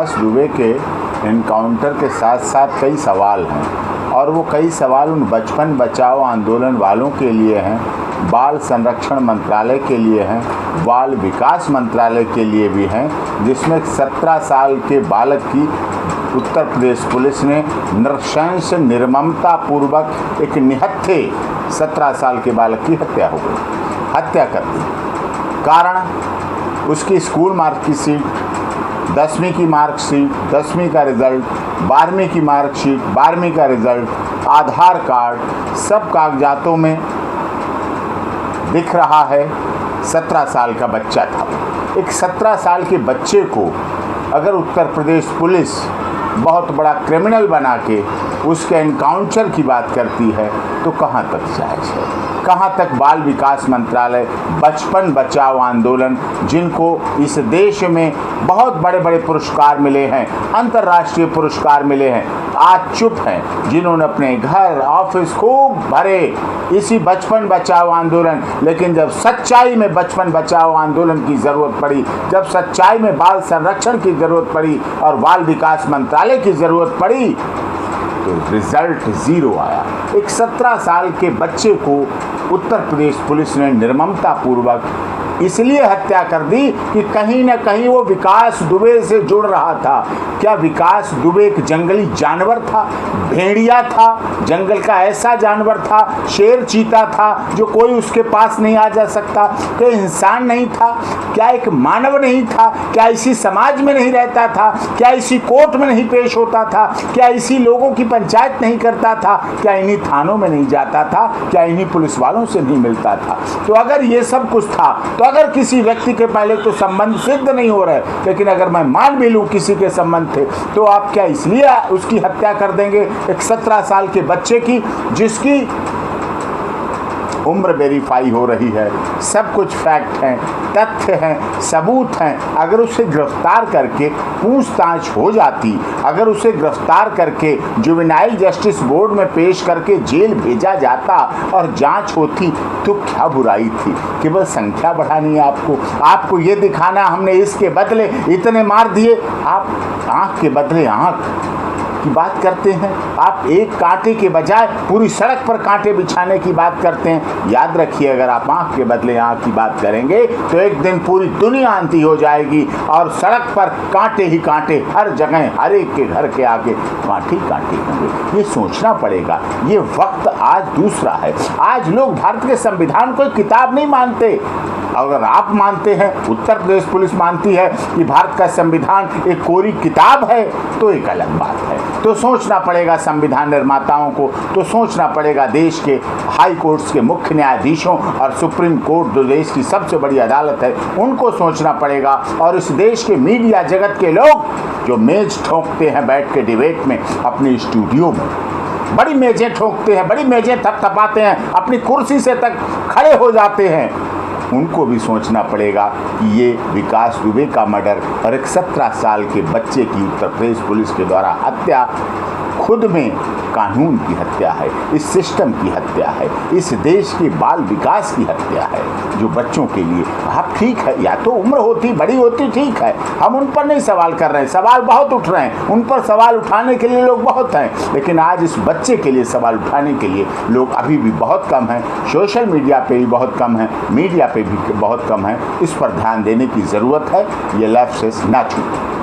विकास दुबे के इनकाउंटर के साथ साथ कई सवाल हैं और वो कई सवाल उन बचपन बचाओ आंदोलन वालों के लिए हैं, बाल संरक्षण मंत्रालय के लिए हैं, बाल विकास मंत्रालय के लिए भी हैं, जिसमें 17 साल के बालक की उत्तर प्रदेश पुलिस ने नृशंस निर्ममता पूर्वक एक निहत्थे 17 साल के बालक की हत्या हो गई, हत्या कर दी। कारण उसकी स्कूल मार्क की सीट, 10वीं की मार्कशीट, 10वीं का रिज़ल्ट, 12वीं की मार्कशीट, 12वीं का रिज़ल्ट, आधार कार्ड, सब कागजातों में दिख रहा है 17 साल का बच्चा था। एक 17 साल के बच्चे को अगर उत्तर प्रदेश पुलिस बहुत बड़ा क्रिमिनल बना के उसके एनकाउंटर की बात करती है तो कहाँ तक जायज़ है? कहाँ तक बाल विकास मंत्रालय, बचपन बचाओ आंदोलन, जिनको इस देश में बहुत बड़े बड़े पुरस्कार मिले हैं, अंतर्राष्ट्रीय पुरस्कार मिले हैं, आज चुप हैं, जिन्होंने अपने घर ऑफिस खूब भरे इसी बचपन बचाओ आंदोलन, लेकिन जब सच्चाई में बचपन बचाओ आंदोलन की ज़रूरत पड़ी, जब सच्चाई में बाल संरक्षण की ज़रूरत पड़ी और बाल विकास मंत्रालय की ज़रूरत पड़ी तो रिजल्ट ज़ीरो आया। एक 17 साल के बच्चे को उत्तर प्रदेश पुलिस ने निर्ममता पूर्वक इसलिए हत्या कर दी कि कहीं ना कहीं वो विकास दुबे से जुड़ रहा था। क्या विकास दुबे एक जंगली जानवर था, भेड़िया था, जंगल का ऐसा जानवर था, शेर चीता था जो कोई उसके पास नहीं आ जा सकता? क्या इंसान नहीं था? क्या एक मानव नहीं था? क्या इसी समाज में नहीं रहता था? क्या इसी कोर्ट में नहीं पेश होता था? क्या इसी लोगों की पंचायत नहीं करता था? क्या इन्हीं थानों में नहीं जाता था? क्या इन्हीं पुलिस वालों से नहीं मिलता था? तो अगर ये सब कुछ था, तो अगर किसी व्यक्ति के पहले तो संबंध सिद्ध नहीं हो रहे, लेकिन अगर मैं मान भी लूँ किसी के संबंध थे, तो आप क्या इसलिए उसकी हत्या कर देंगे एक 17 साल के बच्चे की, जिसकी उम्र वेरीफाई हो रही है, सब कुछ फैक्ट हैं, तथ्य हैं, सबूत हैं? अगर उसे गिरफ्तार करके पूछताछ हो जाती, अगर उसे गिरफ्तार करके जुवेनाइल जस्टिस बोर्ड में पेश करके जेल भेजा जाता और जांच होती, तो क्या बुराई थी? केवल संख्या बढ़ानी है आपको ये दिखाना हमने इसके बदले इतने मार दिए। आप आँख के बदले आँख की बात करते हैं, आप एक कांटे के बजाय पूरी सड़क पर कांटे बिछाने की बात करते हैं। याद रखिए, अगर आप आंख के बदले आंख की बात करेंगे तो एक दिन पूरी दुनिया अंती हो जाएगी और सड़क पर कांटे ही कांटे, हर जगह हर एक के घर के आगे कांटे ही कांटे होंगे। ये सोचना पड़ेगा। ये वक्त आज दूसरा है। आज लोग भारत के संविधान को किताब नहीं मानते। अगर आप मानते हैं, उत्तर प्रदेश पुलिस मानती है कि भारत का संविधान एक कोरी किताब है, तो एक अलग बात है। तो सोचना पड़ेगा संविधान निर्माताओं को, तो सोचना पड़ेगा देश के हाई कोर्ट्स के मुख्य न्यायाधीशों और सुप्रीम कोर्ट, जो देश की सबसे बड़ी अदालत है, उनको सोचना पड़ेगा। और इस देश के मीडिया जगत के लोग जो मेज ठोकते हैं बैठ के डिबेट में अपने स्टूडियो में, बड़ी मेजें ठोकते हैं, बड़ी मेजें थपथपाते हैं, अपनी कुर्सी से तक खड़े हो जाते हैं, उनको भी सोचना पड़ेगा कि ये विकास दुबे का मर्डर और एक 17 साल के बच्चे की उत्तर प्रदेश पुलिस के द्वारा हत्या खुद में कानून की हत्या है, इस सिस्टम की हत्या है, इस देश के बाल विकास की हत्या है। जो बच्चों के लिए आप ठीक है, या तो उम्र होती बड़ी होती, ठीक है, हम उन पर नहीं सवाल कर रहे हैं, सवाल बहुत उठ रहे हैं, उन पर सवाल उठाने के लिए लोग बहुत हैं, लेकिन आज इस बच्चे के लिए सवाल उठाने के लिए लोग अभी भी बहुत कम हैं। सोशल मीडिया पे भी बहुत कम हैं, मीडिया पे भी बहुत कम हैं। इस पर ध्यान देने की ज़रूरत है। ये लेफ्ट से ना छूटे।